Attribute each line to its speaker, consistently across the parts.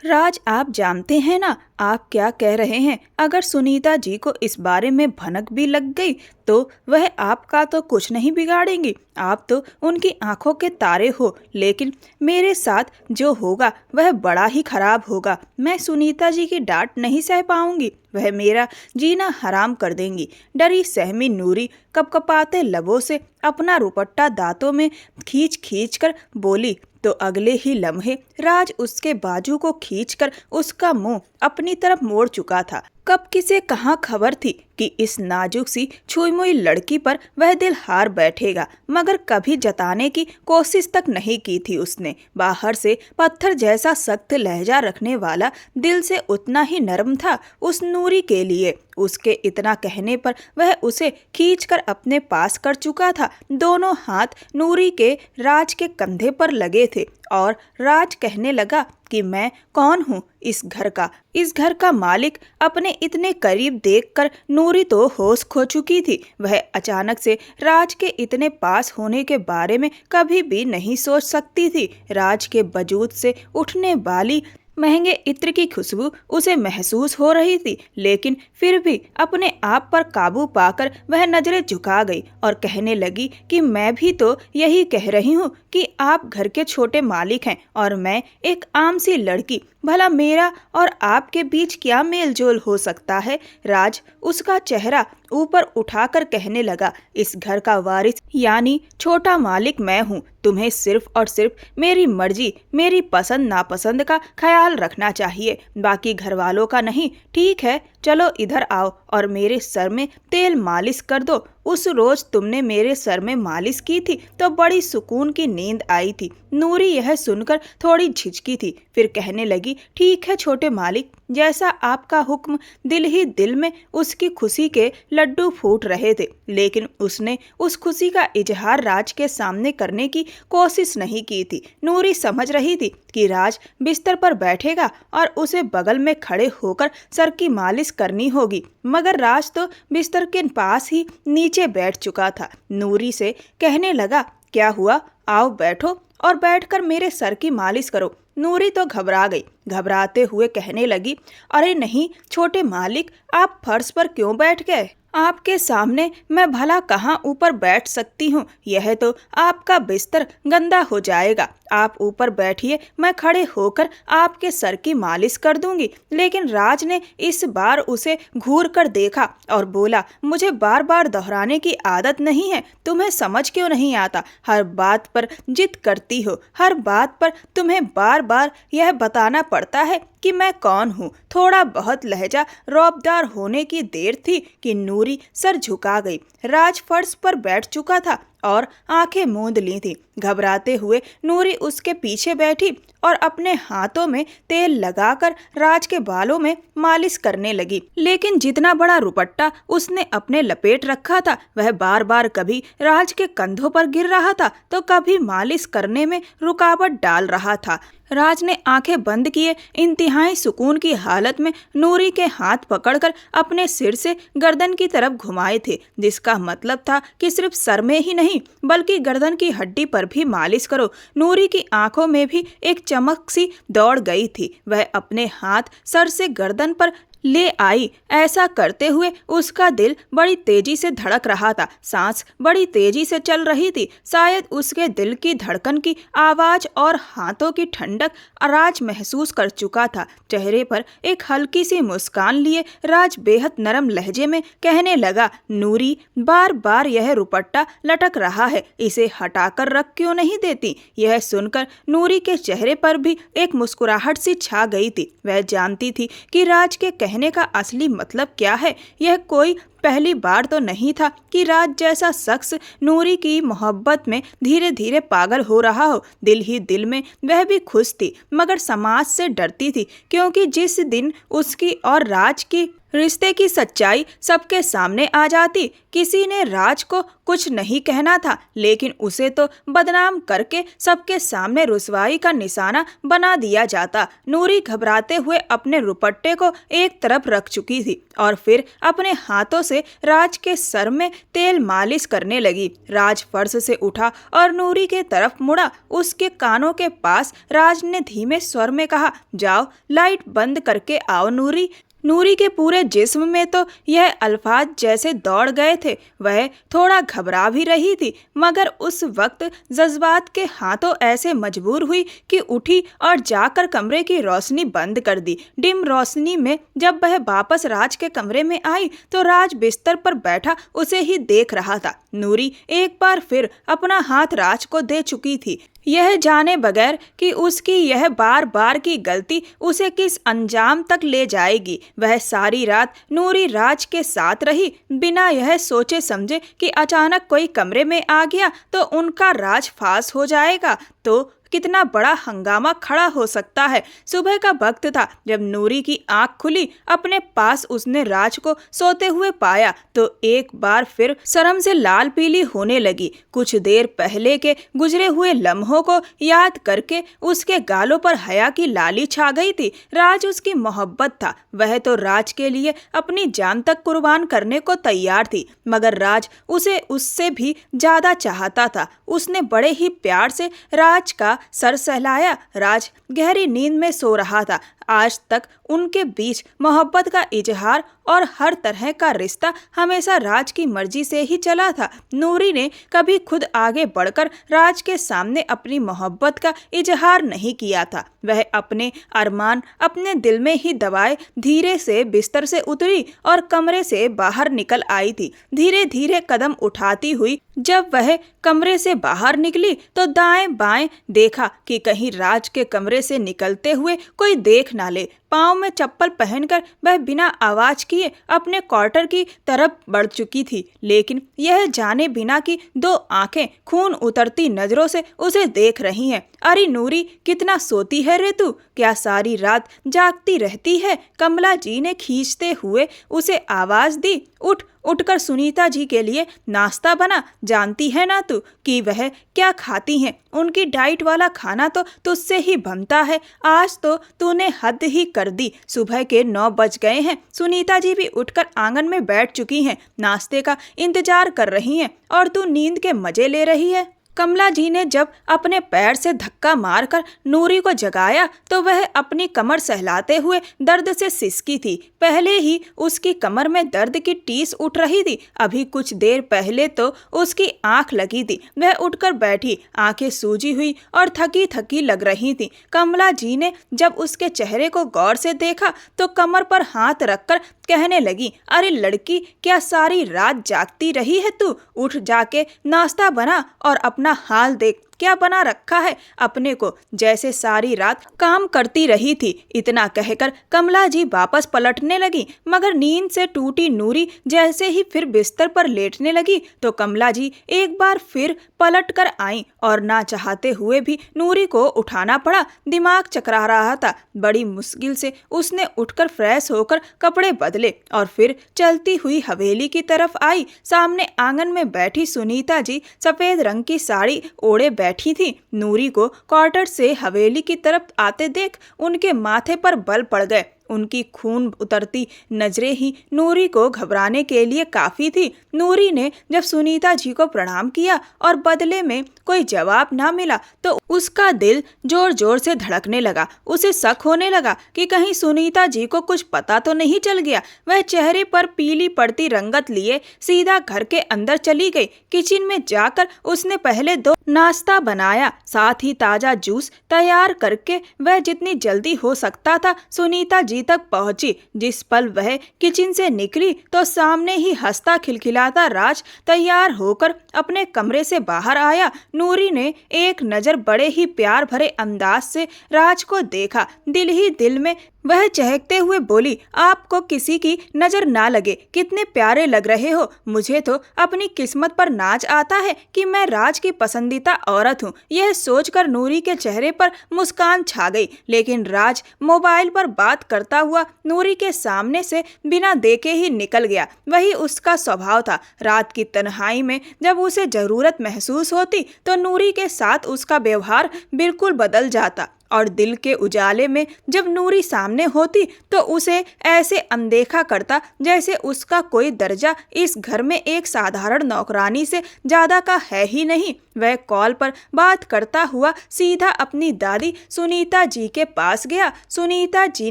Speaker 1: राज, आप जानते हैं ना आप क्या कह रहे हैं। अगर सुनीता जी को इस बारे में भनक भी लग गई तो वह आपका तो कुछ नहीं बिगाड़ेंगी। आप तो उनकी आंखों के तारे हो, लेकिन मेरे साथ जो होगा वह बड़ा ही खराब होगा। मैं सुनीता जी की डांट नहीं सह पाऊंगी, वह मेरा जीना हराम कर देंगी। डरी सहमी नूरी कपकपाते लबों से अपना रुपट्टा दांतों में खींच खींच कर बोली, तो अगले ही लम्हे राज उसके बाजू को खींचकर उसका मुंह अपनी तरफ मोड़ चुका था। कब किसे कहाँ खबर थी कि इस नाजुक सी छुई मुई लड़की पर वह दिल हार बैठेगा, मगर कभी जताने की कोशिश तक नहीं की थी उसने। बाहर से पत्थर जैसा सख्त लहजा रखने वाला दिल से उतना ही नरम था उस नूरी के लिए। उसके इतना कहने पर वह उसे खींचकर अपने पास कर चुका था। दोनों हाथ नूरी के राज के कंधे पर लगे थे और राज कहने लगा कि मैं कौन हूँ इस घर का मालिक। अपने इतने करीब देखकर नूरी तो होश खो चुकी थी। वह अचानक से राज के इतने पास होने के बारे में कभी भी नहीं सोच सकती थी। राज के वजूद से उठने वाली महंगे इत्र की खुशबू उसे महसूस हो रही थी, लेकिन फिर भी अपने आप पर काबू पाकर वह नजरें झुका गई और कहने लगी कि मैं भी तो यही कह रही हूँ कि आप घर के छोटे मालिक हैं और मैं एक आम सी लड़की। भला मेरा और आपके बीच क्या मेल जोल हो सकता है। राज उसका चेहरा ऊपर उठाकर कहने लगा, इस घर का वारिस यानी छोटा मालिक मैं हूँ। तुम्हें सिर्फ और सिर्फ मेरी मर्जी, मेरी पसंद नापसंद का ख्याल रखना चाहिए, बाकी घर वालों का नहीं। ठीक है, चलो इधर आओ और मेरे सर में तेल मालिश कर दो। उस रोज तुमने मेरे सर में मालिश की थी तो बड़ी सुकून की नींद आई थी। नूरी यह सुनकर थोड़ी झिझकी थी, फिर कहने लगी, ठीक है छोटे मालिक, जैसा आपका हुक्म। दिल ही दिल में उसकी खुशी के लड्डू फूट रहे थे, लेकिन उसने उस खुशी का इजहार राज के सामने करने की कोशिश नहीं की थी। नूरी समझ रही थी कि राज बिस्तर पर बैठेगा और उसे बगल में खड़े होकर सर की मालिश करनी होगी, मगर राज तो बिस्तर के पास ही नीचे बैठ चुका था। नूरी से कहने लगा, क्या हुआ, आओ बैठो और बैठकर मेरे सर की मालिश करो। नूरी तो घबरा गई। घबराते हुए कहने लगी, अरे नहीं छोटे मालिक, आप फर्श पर क्यों बैठ गए। आपके सामने मैं भला कहाँ ऊपर बैठ सकती हूँ, यह तो आपका बिस्तर गंदा हो जाएगा। आप ऊपर बैठिए, मैं खड़े होकर आपके सर की मालिश कर दूंगी। लेकिन राज ने इस बार उसे घूर कर देखा और बोला, मुझे बार बार दोहराने की आदत नहीं है, तुम्हें समझ क्यों नहीं आता। हर बात पर जिद करती हो, हर बात पर तुम्हें बार बार यह बताना पड़ता है कि मैं कौन हूँ। थोड़ा बहुत लहजा रौबदार होने की देर थी कि नूरी सर झुका गई। राज फर्श पर बैठ चुका था और आंखें मूंद ली थी। घबराते हुए नूरी उसके पीछे बैठी और अपने हाथों में तेल लगाकर राज के बालों में मालिश करने लगी। लेकिन जितना बड़ा रुपट्टा उसने अपने लपेट रखा था वह बार बार कभी राज के कंधों पर गिर रहा था तो कभी मालिश करने में रुकावट डाल रहा था। राज ने आंखें बंद किए इंतहाई सुकून की हालत में नूरी के हाथ पकड़कर अपने सिर से गर्दन की तरफ घुमाए थे, जिसका मतलब था कि सिर्फ सर में ही नहीं बल्कि गर्दन की हड्डी पर भी मालिश करो। नूरी की आंखों में भी एक चमक सी दौड़ गई थी। वह अपने हाथ सर से गर्दन पर ले आई। ऐसा करते हुए उसका दिल बड़ी तेजी से धड़क रहा था, सांस बड़ी तेजी से चल रही थी। शायद उसके दिल की धड़कन की आवाज और हाथों की ठंडक राज महसूस कर चुका था। चेहरे पर एक हल्की सी मुस्कान लिए राज बेहद नरम लहजे में कहने लगा, नूरी, बार बार यह रुपट्टा लटक रहा है, इसे हटाकर रख क्यों नहीं देती। यह सुनकर नूरी के चेहरे पर भी एक मुस्कुराहट सी छा गई थी। वह जानती थी कि राज के कहने का असली मतलब क्या है। यह कोई पहली बार तो नहीं था कि राज जैसा शख्स नूरी की मोहब्बत में धीरे धीरे पागल हो रहा हो। दिल ही दिल में वह भी खुश थी, मगर समाज से डरती थी, क्योंकि जिस दिन उसकी और राज की रिश्ते की सच्चाई सबके सामने आ जाती। किसी ने राज को कुछ नहीं कहना था, लेकिन उसे तो बदनाम करके सबके सामने रुसवाई का निशाना बना दिया जाता। नूरी घबराते हुए अपने दुपट्टे को एक तरफ रख चुकी थी और फिर अपने हाथों से राज के सर में तेल मालिश करने लगी। राज फर्श से उठा और नूरी के तरफ मुड़ा। उसके कानों के पास राज ने धीमे स्वर में कहा, जाओ लाइट बंद करके आओ नूरी। नूरी के पूरे जिस्म में तो यह अल्फाज जैसे दौड़ गए थे। वह थोड़ा घबरा भी रही थी, मगर उस वक्त जज्बात के हाथों ऐसे मजबूर हुई कि उठी और जाकर कमरे की रोशनी बंद कर दी। डिम रोशनी में जब वह वापस राज के कमरे में आई तो राज बिस्तर पर बैठा उसे ही देख रहा था। नूरी एक बार फिर अपना हाथ राज को दे चुकी थी, यह जाने बगैर कि उसकी यह बार बार की गलती उसे किस अंजाम तक ले जाएगी। वह सारी रात नूरी राज के साथ रही, बिना यह सोचे समझे कि अचानक कोई कमरे में आ गया तो उनका राज फास हो जाएगा, तो कितना बड़ा हंगामा खड़ा हो सकता है। सुबह का वक्त था जब नूरी की आंख खुली। अपने पास उसने राज को सोते हुए पाया तो एक बार फिर शर्म से लाल पीली होने लगी। कुछ देर पहले के गुजरे हुए लम्हों को याद करके उसके गालों पर हया की लाली छा गई थी। राज उसकी मोहब्बत था, वह तो राज के लिए अपनी जान तक कुर्बान करने को तैयार थी, मगर राज उसे उससे भी ज्यादा चाहता था। उसने बड़े ही प्यार से राज का सर सहलाया। राज गहरी नींद में सो रहा था। आज तक उनके बीच मोहब्बत का इजहार और हर तरह का रिश्ता हमेशा राज की मर्जी से ही चला था। नूरी ने कभी खुद आगे बढ़कर राज के सामने अपनी मोहब्बत का इजहार नहीं किया था। वह अपने अरमान अपने दिल में ही दबाए धीरे से बिस्तर से उतरी और कमरे से बाहर निकल आई थी। धीरे धीरे कदम उठाती हुई जब वह कमरे से बाहर निकली तो दाएं बाएं देखा कि कहीं राज के कमरे से निकलते हुए कोई देख ना ले। पाँव में चप्पल पहनकर वह बिना आवाज किए अपने क्वार्टर की तरफ बढ़ चुकी थी, लेकिन यह जाने बिना कि दो आंखें खून उतरती नजरों से उसे देख रही हैं। अरे नूरी, कितना सोती है रे तू, क्या सारी रात जागती रहती है? कमला जी ने खींचते हुए उसे आवाज दी। उठ, उठकर सुनीता जी के लिए नाश्ता बना। जानती है ना तू कि वह क्या खाती हैं? उनकी डाइट वाला खाना तो तुझसे ही बनता है। आज तो तूने हद ही कर दी। सुबह के 9 बज गए हैं। सुनीता जी भी उठकर आंगन में बैठ चुकी हैं, नाश्ते का इंतजार कर रही हैं और तू नींद के मजे ले रही है। कमला जी ने जब अपने पैर से धक्का मारकर नूरी को जगाया तो वह अपनी कमर सहलाते हुए दर्द से सिसकी थी। पहले ही उसकी कमर में दर्द की टीस उठ रही थी। अभी कुछ देर पहले तो उसकी आंख लगी थी। वह उठकर बैठी, आंखें सूजी हुई और थकी थकी लग रही थी। कमला जी ने जब उसके चेहरे को गौर से देखा तो कमर पर हाथ रखकर कहने लगी, अरे लड़की, क्या सारी रात जागती रही है तू? उठ जाके नाश्ता बना और अपना हाल देख, क्या बना रखा है अपने को, जैसे सारी रात काम करती रही थी। इतना कहकर कमला जी वापस पलटने लगी, मगर नींद से टूटी नूरी जैसे ही फिर बिस्तर पर लेटने लगी तो कमला जी एक बार फिर पलट कर आई और ना चाहते हुए भी नूरी को उठाना पड़ा। दिमाग चकरा रहा था। बड़ी मुश्किल से उसने उठकर फ्रेश होकर कपड़े बदले और फिर चलती हुई हवेली की तरफ आई। सामने आंगन में बैठी सुनीता जी सफेद रंग की साड़ी ओढ़े बैठी थी। नूरी को क्वार्टर से हवेली की तरफ आते देख उनके माथे पर बल पड़ गए। उनकी खून उतरती नजरें ही नूरी को घबराने के लिए काफी थी। नूरी ने जब सुनीता जी को प्रणाम किया और बदले में कोई जवाब ना मिला तो उसका दिल जोर जोर से धड़कने लगा। उसे शक होने लगा कि कहीं सुनीता जी को कुछ पता तो नहीं चल गया। वह चेहरे पर पीली पड़ती रंगत लिए सीधा घर के अंदर चली गई। किचन में जाकर उसने पहले 2 नाश्ता बनाया, साथ ही ताजा जूस तैयार करके वह जितनी जल्दी हो सकता था सुनीता जी तक पहुंची। जिस पल वह किचन से निकली तो सामने ही हंसता खिलखिलाता राज तैयार होकर अपने कमरे से बाहर आया। नूरी ने एक नजर बड़े ही प्यार भरे अंदाज से राज को देखा। दिल ही दिल में वह चहकते हुए बोली, आपको किसी की नजर ना लगे, कितने प्यारे लग रहे हो। मुझे तो अपनी किस्मत पर नाज आता है कि मैं राज की पसंदीदा औरत हूँ। यह सोचकर नूरी के चेहरे पर मुस्कान छा गई, लेकिन राज मोबाइल पर बात करता हुआ नूरी के सामने से बिना देखे ही निकल गया। वही उसका स्वभाव था। रात की तन्हाई में जब उसे जरूरत महसूस होती तो नूरी के साथ उसका व्यवहार बिल्कुल बदल जाता, और दिल के उजाले में जब नूरी सामने होती तो उसे ऐसे अनदेखा करता जैसे उसका कोई दर्जा इस घर में एक साधारण नौकरानी से ज्यादा का है ही नहीं। वह कॉल पर बात करता हुआ सीधा अपनी दादी सुनीता जी के पास गया। सुनीता जी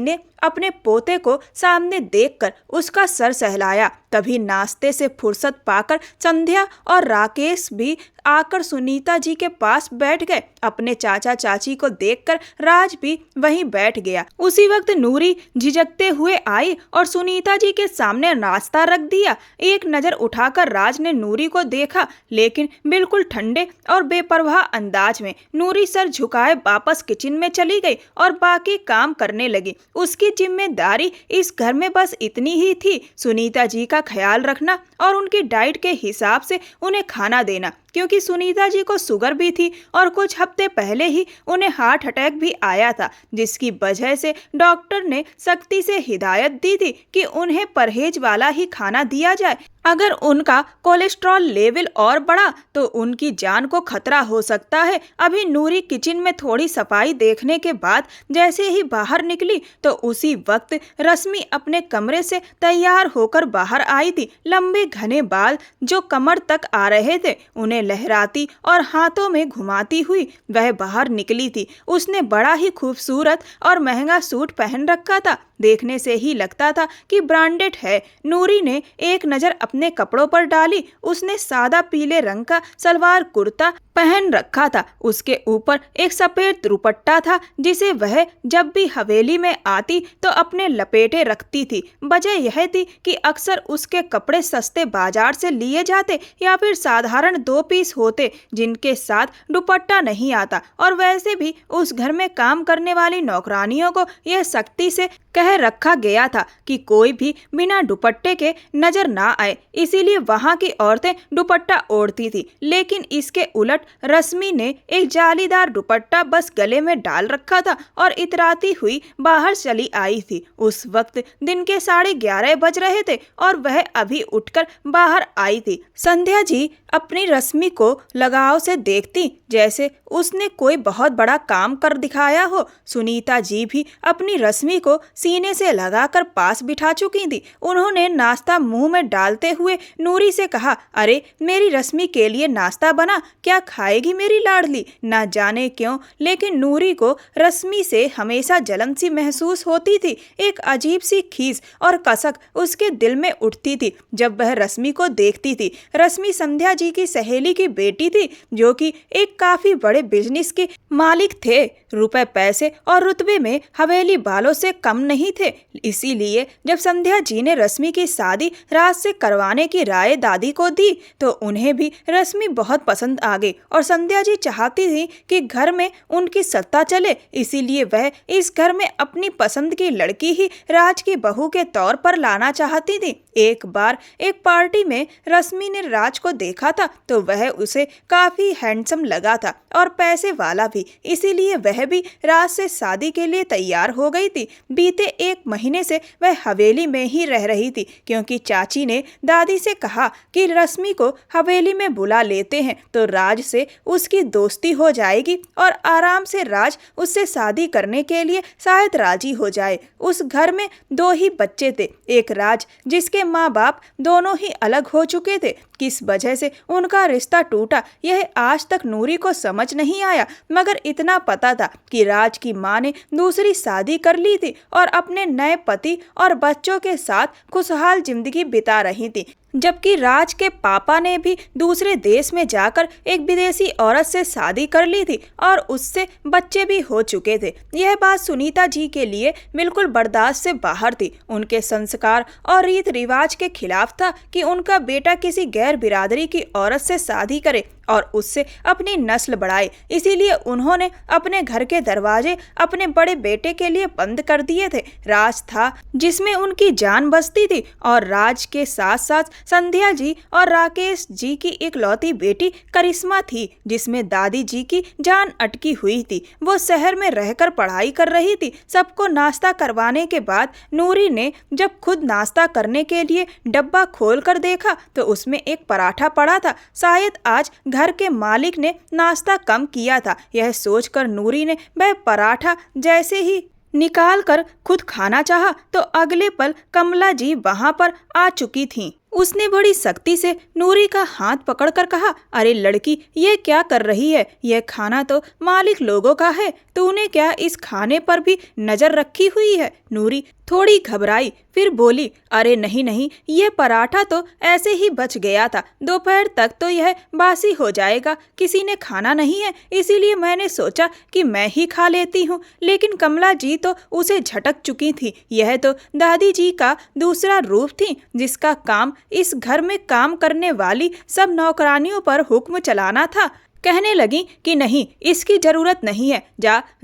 Speaker 1: ने अपने पोते को सामने देखकर उसका सर सहलाया। तभी नाश्ते से फुर्सत पाकर संध्या और राकेश भी आकर सुनीता जी के पास बैठ गए। अपने चाचा चाची को देखकर राज भी वहीं बैठ गया। उसी वक्त नूरी झिझकते हुए आई और सुनीता जी के सामने नाश्ता रख दिया। एक नजर उठाकर राज ने नूरी को देखा, लेकिन बिल्कुल ठंडे और बेपरवाह अंदाज में। नूरी सर झुकाए वापस किचन में चली गई और बाकी काम करने लगी। उसकी जिम्मेदारी इस घर में बस इतनी ही थी, सुनीता जी का ख्याल रखना और उनकी डाइट के हिसाब से उन्हें खाना देना, क्योंकि सुनीता जी को शुगर भी थी और कुछ हफ्ते पहले ही उन्हें हार्ट अटैक भी आया था, जिसकी वजह से डॉक्टर ने सख्ती से हिदायत दी थी कि उन्हें परहेज वाला ही खाना दिया जाए। अगर उनका कोलेस्ट्रॉल लेवल और बढ़ा तो उनकी जान को खतरा हो सकता है। अभी नूरी किचन में थोड़ी सफाई देखने के बाद जैसे ही बाहर निकली तो उसी वक्त रश्मि अपने कमरे से तैयार होकर बाहर आई थी। लंबे घने बाल जो कमर तक आ रहे थे उन्हें लहराती और हाथों में घुमाती हुई वह बाहर निकली थी। उसने बड़ा ही खूबसूरत और महंगा सूट पहन रखा था, देखने से ही लगता था कि ब्रांडेड है। नूरी ने एक नज़र अपने कपड़ों पर डाली। उसने सादा पीले रंग का सलवार कुर्ता पहन रखा था, उसके ऊपर एक सफेद दुपट्टा था जिसे वह जब भी हवेली में आती तो अपने लपेटे रखती थी। वजह यह थी कि अक्सर उसके कपड़े सस्ते बाजार से लिए जाते या फिर साधारण 2 पीस होते जिनके साथ दुपट्टा नहीं आता, और वैसे भी उस घर में काम करने वाली नौकरानियों को यह सख्ती से कह रखा गया था कि कोई भी बिना दुपट्टे के नजर ना आए, इसीलिए वहां की औरतें दुपट्टा ओढ़ती थी। लेकिन इसके उलट रश्मि ने एक जालीदार दुपट्टा बस गले में डाल रखा था और इतराती हुई बाहर चली आई थी। उस वक्त दिन के 11:30 बज रहे थे और वह अभी उठकर बाहर आई थी। संध्या जी अपनी रश्मि को लगाव से देखती जैसे उसने कोई बहुत बड़ा काम कर दिखाया हो। सुनीता जी भी अपनी रश्मि को सीने से लगाकर पास बिठा चुकी थी। उन्होंने नाश्ता मुंह में डालते हुए नूरी से कहा, अरे मेरी रश्मि के लिए नाश्ता बना, क्या खाएगी मेरी लाडली। ना जाने क्यों लेकिन नूरी को रश्मि से हमेशा जलन सी महसूस होती थी। एक अजीब सी खीस और कसक उसके दिल में उठती थी जब वह रश्मि को देखती थी। रश्मि संध्या जी की सहेली की बेटी थी जो कि एक काफी बड़े बिजनेस के मालिक थे। रुपए पैसे और रुतबे में हवेली वालों से कम नहीं थे। इसीलिए जब संध्या जी ने रश्मि की शादी राज से करवाने की राय दादी को दी तो उन्हें भी रश्मि बहुत पसंद आ गई, और संध्या जी चाहती थी कि घर में उनकी सत्ता चले। इसीलिए वह इस घर में अपनी पसंद की लड़की ही राज की बहू के तौर पर लाना चाहती थी। एक बार एक पार्टी में रश्मि ने राज को देखा था तो वह उसे काफी हैंडसम लगा था और पैसे वाला भी, इसीलिए वह भी राज से शादी के लिए तैयार हो गई थी। बीते 1 महीने से वह हवेली में ही रह रही थी क्योंकि चाची ने दादी से कहा कि रश्मि को हवेली में बुला लेते हैं तो राज से उसकी दोस्ती हो जाएगी और आराम से राज उससे शादी करने के लिए शायद राजी हो जाए। उस घर में 2 ही बच्चे थे, एक राज जिसके माँ बाप दोनों ही अलग हो चुके थे। किस वजह से उनका रिश्ता टूटा यह आज तक नूरी को समझ नहीं आया, मगर इतना पता था कि राज की मां ने दूसरी शादी कर ली थी और अपने नए पति और बच्चों के साथ खुशहाल जिंदगी बिता रही थी, जबकि राज के पापा ने भी दूसरे देश में जाकर एक विदेशी औरत से शादी कर ली थी और उससे बच्चे भी हो चुके थे। यह बात सुनीता जी के लिए बिल्कुल बर्दाश्त से बाहर थी। उनके संस्कार और रीत रिवाज के खिलाफ था कि उनका बेटा किसी गैर बिरादरी की औरत से शादी करे और उससे अपनी नस्ल बढ़ाए। इसीलिए उन्होंने अपने घर के दरवाजे अपने बड़े बेटे के लिए बंद कर दिए थे। राज था जिसमें उनकी जान बसती थी और राज के साथ साथ संध्या जी और राकेश जी की इकलौती बेटी करिश्मा थी जिसमें दादी जी की जान अटकी हुई थी। वो शहर में रहकर पढ़ाई कर रही थी। सबको नाश्ता करवाने के बाद नूरी ने जब खुद नाश्ता करने के लिए डब्बा खोलकर देखा तो उसमें एक पराठा पड़ा था। शायद आज घर के मालिक ने नाश्ता कम किया था। यह सोचकर नूरी ने वह पराठा जैसे ही निकाल कर खुद खाना चाहा तो अगले पल कमला जी वहां पर आ चुकी थीं। उसने बड़ी सख्ती से नूरी का हाथ पकड़कर कहा, अरे लड़की, ये क्या कर रही है? यह खाना तो मालिक लोगों का है। तूने क्या इस खाने पर भी नजर रखी हुई है? नूरी थोड़ी घबराई, फिर बोली, अरे नहीं नहीं, यह पराठा तो ऐसे ही बच गया था। दोपहर तक तो यह बासी हो जाएगा। किसी ने खाना नहीं है, इसीलिए मैंने सोचा कि मैं ही खा लेती हूँ। लेकिन कमला जी तो उसे झटक चुकी थी। यह तो दादी जी का दूसरा रूप थी जिसका काम इस घर में काम करने वाली सब नौकरानियों पर हुक्म चलाना था। कहने लगी कि नहीं, इसकी जरूरत नहीं है।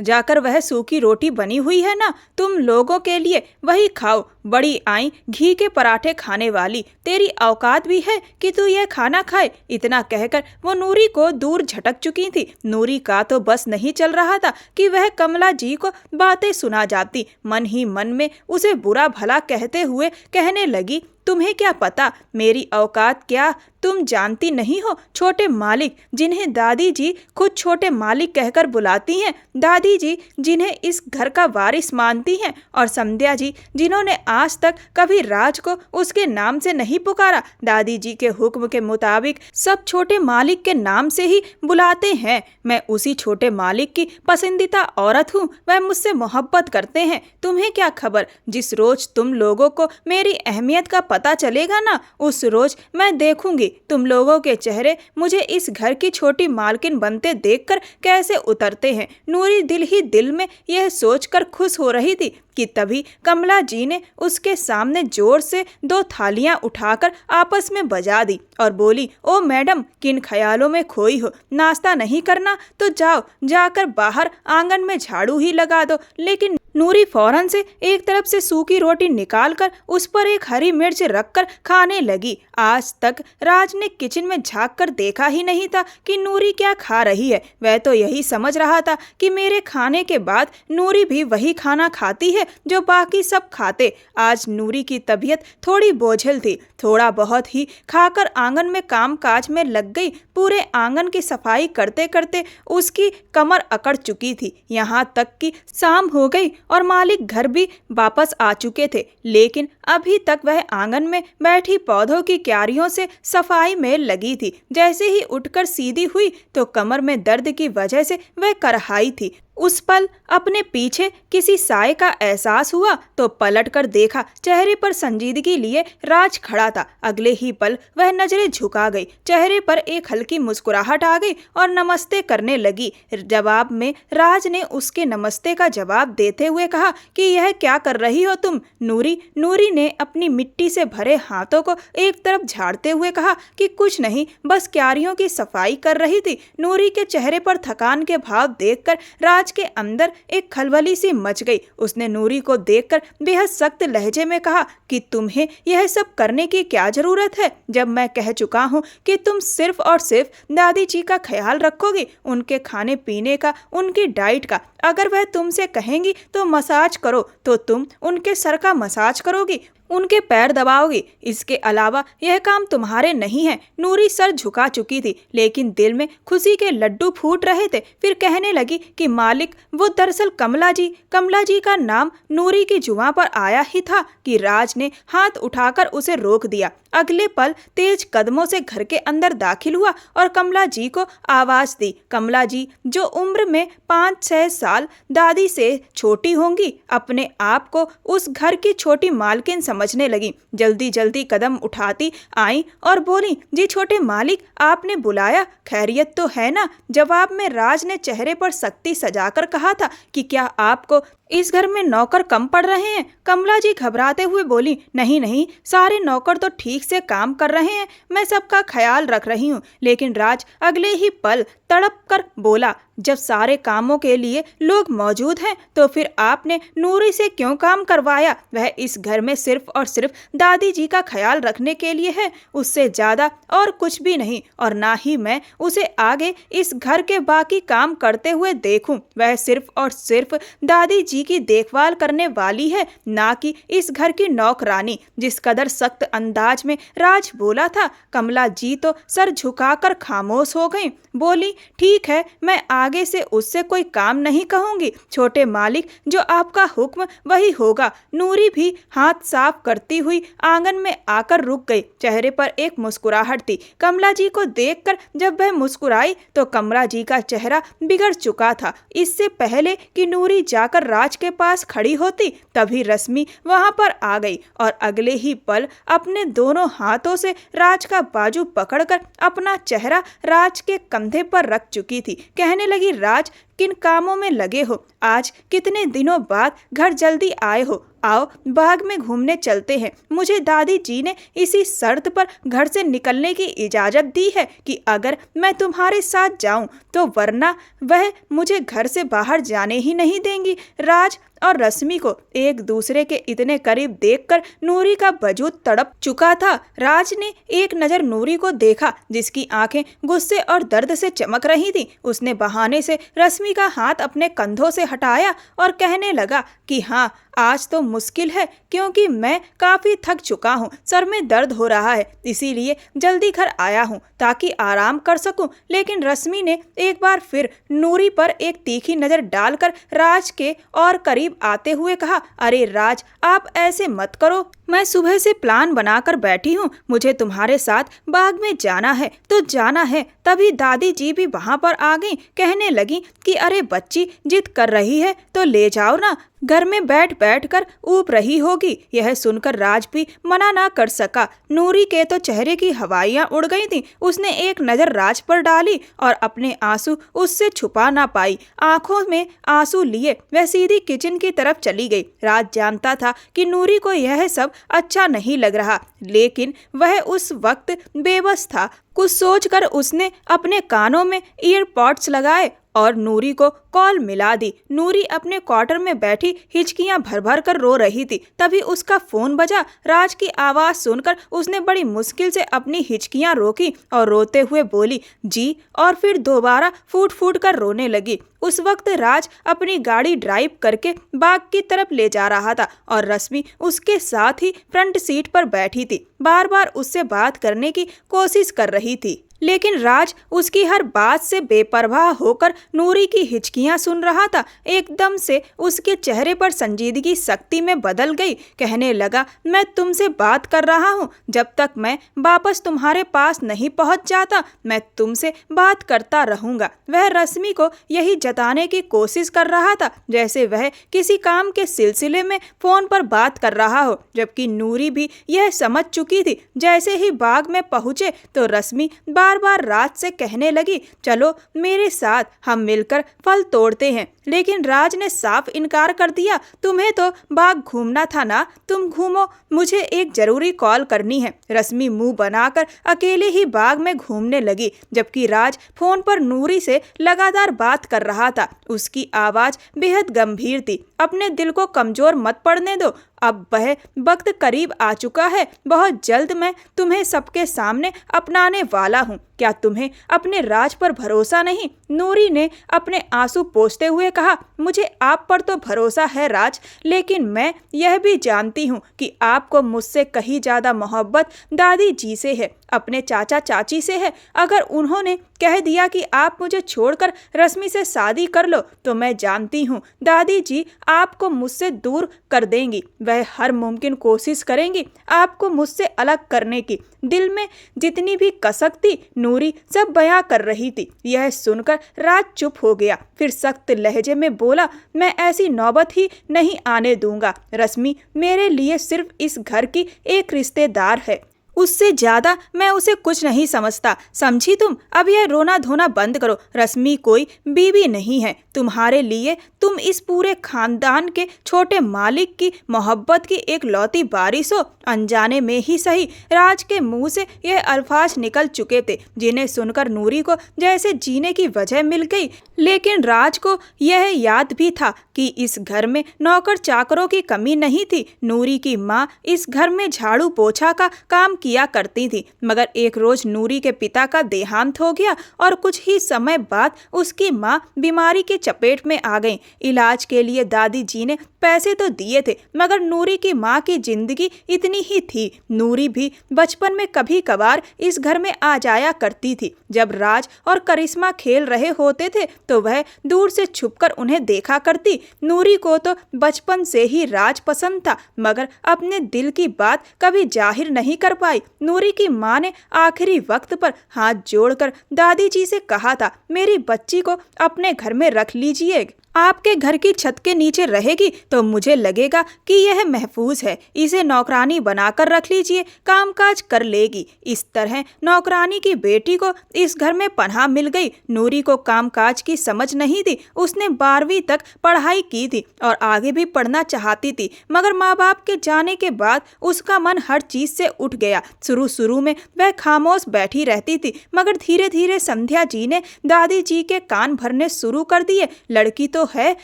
Speaker 1: जाकर वह सूखी रोटी बनी हुई है ना, तुम लोगों के लिए, वही खाओ। बड़ी आई घी के पराठे खाने वाली, तेरी औकात भी है कि तू यह खाना खाए? इतना कहकर वो नूरी को दूर झटक चुकी थी। नूरी का तो बस नहीं चल रहा था कि वह कमला जी को बातें सुना जाती। मन ही मन में उसे बुरा भला कहते हुए कहने लगी, तुम्हें क्या पता मेरी औकात क्या? तुम जानती नहीं हो छोटे मालिक, जिन्हें दादी जी खुद छोटे मालिक कहकर बुलाती हैं, दादी जी जिन्हें इस घर का वारिस मानती हैं, और संध्या जी जिन्होंने आज तक कभी राज को उसके नाम से नहीं पुकारा। दादी जी के हुक्म के मुताबिक सब छोटे मालिक के नाम से ही बुलाते हैं। मैं उसी छोटे मालिक की पसंदीदा औरत हूँ। वह मुझसे मोहब्बत करते हैं। तुम्हें क्या खबर? जिस रोज तुम लोगों को मेरी अहमियत का पता चलेगा ना, उस रोज मैं देखूंगी तुम लोगों के चेहरे मुझे इस घर की छोटी मालकिन बनते देखकर कैसे उतरते हैं। नूरी दिल ही दिल में यह सोचकर खुश हो रही थी कि तभी कमला जी ने उसके सामने जोर से 2 थालियां उठाकर आपस में बजा दी और बोली, ओ मैडम, किन ख्यालों में खोई हो? नाश्ता नहीं करना तो जाओ, जाकर बाहर आंगन में झाड़ू ही लगा दो। लेकिन नूरी फौरन से एक तरफ से सूखी रोटी निकालकर उस पर एक हरी मिर्च रखकर खाने लगी। आज तक राज ने किचन में झांक कर देखा ही नहीं था कि नूरी क्या खा रही है। वह तो यही समझ रहा था कि मेरे खाने के बाद नूरी भी वही खाना खाती है जो बाकी सब खाते। आज नूरी की तबीयत थोड़ी बोझिल थी। थोड़ा बहुत ही खाकर आंगन में काम काज में लग गई। पूरे आंगन की सफाई करते करते उसकी कमर अकड़ चुकी थी। यहाँ तक कि शाम हो गई और मालिक घर भी वापस आ चुके थे, लेकिन अभी तक वह आंगन में बैठी पौधों की क्यारियों से सफाई में लगी थी। जैसे ही उठकर सीधी हुई तो कमर में दर्द की वजह से वह करहाई थी। उस पल अपने पीछे किसी साए का एहसास हुआ तो पलट कर देखा, चेहरे पर संजीदगी लिए राज खड़ा था। अगले ही पल वह नजरें झुका गई, चेहरे पर एक हल्की मुस्कुराहट आ गई और नमस्ते करने लगी। जवाब में राज ने उसके नमस्ते का जवाब देते हुए कहा कि यह क्या कर रही हो तुम? नूरी ने अपनी मिट्टी से भरे हाथों को एक तरफ झाड़ते हुए कहा कि कुछ नहीं, बस क्यारियों की सफाई कर रही थी। नूरी के चेहरे पर थकान के भाव देखकर राज के अंदर एक खलबली सी मच गई। उसने नूरी को देखकर बेहद सख्त लहजे में कहा कि तुम्हें यह सब करने की क्या जरूरत है, जब मैं कह चुका हूँ कि तुम सिर्फ और सिर्फ दादी जी का ख्याल रखोगी, उनके खाने पीने का, उनकी डाइट का। अगर वह तुमसे कहेंगी तो मसाज करो तो तुम उनके सर का मसाज करोगी, उनके पैर दबाओगी। इसके अलावा यह काम तुम्हारे नहीं है। नूरी सर झुका चुकी थी, लेकिन दिल में खुशी के लड्डू फूट रहे थे। फिर कहने लगी कि मालिक, वो दरअसल कमला जी का नाम नूरी की जुबां पर आया ही था कि राज ने हाथ उठाकर उसे रोक दिया। अगले पल तेज कदमों से घर के अंदर दाखिल हुआ और कमला जी को आवाज दी। कमला जी, जो उम्र में 5-6 साल दादी से छोटी होंगी, अपने आप को उस घर की छोटी मालकिन समझने लगी। जल्दी जल्दी कदम उठाती आई और बोली, जी छोटे मालिक, आपने बुलाया, खैरियत तो है ना? जवाब में राज ने चेहरे पर सख्ती सजाकर कहा था कि क्या आपको इस घर में नौकर कम पड़ रहे हैं। कमला जी घबराते हुए बोली, नहीं नहीं, सारे नौकर तो ठीक से काम कर रहे हैं, मैं सबका ख्याल रख रही हूँ। लेकिन राज अगले ही पल तड़प कर बोला, जब सारे कामों के लिए लोग मौजूद हैं तो फिर आपने नूरी से क्यों काम करवाया? वह इस घर में सिर्फ और सिर्फ दादी जी का ख्याल रखने के लिए है, उससे ज्यादा और कुछ भी नहीं। और ना ही मैं उसे आगे इस घर के बाकी काम करते हुए देखूं। वह सिर्फ और सिर्फ दादी जी की देखभाल करने वाली है, ना कि इस घर की नौकरानी। जिस कदर सख्त अंदाज में राज बोला था, कमला जी तो सर झुकाकर खामोश हो गई। बोली, ठीक है, मैं आगे से उससे कोई काम नहीं कहूंगी। छोटे मालिक, जो आपका हुक्म वही होगा। नूरी भी हाथ साफ करती हुई आंगन में आकर रुक गई। चेहरे पर एक मुस्कुराहट थी। कमला जी को देखकर जब वह मुस्कुराई तो कमला जी का चेहरा बिगड़ चुका था। इससे पहले कि नूरी जाकर राज के पास खड़ी होती, तभी रश्मि वहां पर आ गई और अगले ही पल अपने दोनों हाथों से राज का बाजू पकड़कर अपना चेहरा राज के कंधे पर रख चुकी थी। कहने लगी, राज, किन कामों में लगे हो? आज कितने दिनों बाद घर जल्दी आए हो? आओ बाग में घूमने चलते हैं। मुझे दादी जी ने इसी शर्त पर घर से निकलने की इजाजत दी है कि अगर मैं तुम्हारे साथ जाऊं तो, वरना वह मुझे घर से बाहर जाने ही नहीं देंगी। राज और रश्मि को एक दूसरे के इतने करीब देखकर नूरी का वजूद तड़प चुका था। राज ने एक नजर नूरी को देखा, जिसकी आंखें गुस्से और दर्द से चमक रही थी। उसने बहाने से रश्मि का हाथ अपने कंधों से हटाया और कहने लगा कि हाँ, आज तो मुश्किल है, क्योंकि मैं काफी थक चुका हूँ, सर में दर्द हो रहा है, इसीलिए जल्दी घर आया हूँ ताकि आराम कर सकूं। लेकिन रश्मि ने एक बार फिर नूरी पर एक तीखी नजर डालकर राज के और करीब आते हुए कहा, अरे राज, आप ऐसे मत करो। मैं सुबह से प्लान बनाकर बैठी हूँ, मुझे तुम्हारे साथ बाग में जाना है तो जाना है। तभी दादी जी भी वहां पर आ गई। कहने लगी कि अरे बच्ची, जिद कर रही है तो ले जाओ ना, घर में बैठ बैठ कर ऊब रही होगी। यह सुनकर राज भी मना ना कर सका। नूरी के तो चेहरे की हवाइयां उड़ गई थीं। उसने एक नजर राज पर डाली और अपने आंसू उससे छुपा ना पाई। आंखों में आंसू लिए वह सीधी किचन की तरफ चली गई। राज जानता था कि नूरी को यह सब अच्छा नहीं लग रहा, लेकिन वह उस वक्त बेबस था। कुछ सोचकर उसने अपने कानों में ईयरपॉड्स लगाए और नूरी को कॉल मिला दी। नूरी अपने क्वार्टर में बैठी हिचकियां भर भर कर रो रही थी। तभी उसका फोन बजा। राज की आवाज सुनकर उसने बड़ी मुश्किल से अपनी हिचकियां रोकी और रोते हुए बोली, जी, और फिर दोबारा फूट फूट कर रोने लगी। उस वक्त राज अपनी गाड़ी ड्राइव करके बाग की तरफ ले जा रहा था और रश्मि उसके साथ ही फ्रंट सीट पर बैठी थी। बार बार उससे बात करने की कोशिश कर रही थी, लेकिन राज उसकी हर बात से बेपरवाह होकर नूरी की हिचकियां सुन रहा था। एकदम से उसके चेहरे पर संजीदगी सख्ती में बदल गई। कहने लगा, मैं तुमसे बात कर रहा हूँ, जब तक मैं वापस तुम्हारे पास नहीं पहुँच जाता मैं तुमसे बात करता रहूँगा। वह रश्मि को यही जताने की कोशिश कर रहा था जैसे वह किसी काम के सिलसिले में फोन पर बात कर रहा हो, जबकि नूरी भी यह समझ चुकी थी। जैसे ही बाग में पहुँचे तो रश्मि बार बार राज से कहने लगी, चलो मेरे साथ, हम मिलकर फल तोड़ते हैं। लेकिन राज ने साफ इनकार कर दिया। तुम्हें तो बाग घूमना था ना, तुम घूमो, मुझे एक जरूरी कॉल करनी है। रश्मि मुंह बनाकर अकेले ही बाग में घूमने लगी, जबकि राज फोन पर नूरी से लगातार बात कर रहा था। उसकी आवाज बेहद गंभीर थी। अपने दिल को कमजोर मत पड़ने दो, अब वह वक्त करीब आ चुका है। बहुत जल्द मैं तुम्हें सबके सामने अपनाने वाला हूँ। क्या तुम्हें अपने राज पर भरोसा नहीं? नूरी ने अपने आंसू पोंछते हुए कहा, मुझे आप पर तो भरोसा है राज, लेकिन मैं यह भी जानती हूँ कि आपको मुझसे कहीं ज्यादा मोहब्बत दादी जी से है, अपने चाचा चाची से है। अगर उन्होंने कह दिया कि आप मुझे छोड़कर रश्मि से शादी कर लो तो मैं जानती हूँ दादी जी आपको मुझसे दूर कर देंगी। वह हर मुमकिन कोशिश करेंगी आपको मुझसे अलग करने की। दिल में जितनी भी कसक थी नूरी सब बयां कर रही थी। यह सुनकर राज चुप हो गया, फिर सख्त लहजे में बोला, मैं ऐसी नौबत ही नहीं आने दूंगा। रश्मि मेरे लिए सिर्फ इस घर की एक रिश्तेदार है, उससे ज्यादा मैं उसे कुछ नहीं समझता, समझी तुम? अब यह रोना धोना बंद करो। रश्मि कोई बीवी नहीं है तुम्हारे लिए। तुम इस पूरे खानदान के छोटे मालिक की मोहब्बत की एक लौती बारिश हो। अनजाने में ही सही राज के मुंह से यह अल्फाज निकल चुके थे, जिन्हें सुनकर नूरी को जैसे जीने की वजह मिल गई। लेकिन राज को यह याद भी था कि इस घर में नौकर चाकरों की कमी नहीं थी। नूरी की माँ इस घर में झाड़ू पोछा का काम किया करती थी, मगर एक रोज नूरी के पिता का देहांत हो गया और कुछ ही समय बाद उसकी माँ बीमारी के चपेट में आ गई। इलाज के लिए दादी जी ने पैसे तो दिए थे, मगर नूरी की माँ की जिंदगी इतनी ही थी। नूरी भी बचपन में कभी कभार इस घर में आ जाया करती थी। जब राज और करिश्मा खेल रहे होते थे तो वह दूर से छुपकर उन्हें देखा करती। नूरी को तो बचपन से ही राज पसंद था, मगर अपने दिल की बात कभी जाहिर नहीं कर पाई। नूरी की माँ ने आखिरी वक्त पर हाथ जोड़कर दादी जी से कहा था, मेरी बच्ची को अपने घर में रख लीजिए। आपके घर की छत के नीचे रहेगी तो मुझे लगेगा कि यह महफूज है। इसे नौकरानी बनाकर रख लीजिए, कामकाज कर लेगी। इस तरह नौकरानी की बेटी को इस घर में पनाह मिल गई। नूरी को कामकाज की समझ नहीं थी। उसने 12वीं तक पढ़ाई की थी और आगे भी पढ़ना चाहती थी, मगर माँ बाप के जाने के बाद उसका मन हर चीज से उठ गया। शुरू में वह खामोश बैठी रहती थी, मगर धीरे धीरे संध्या जी ने दादी जी के कान भरने शुरू कर दिए। लड़की तो है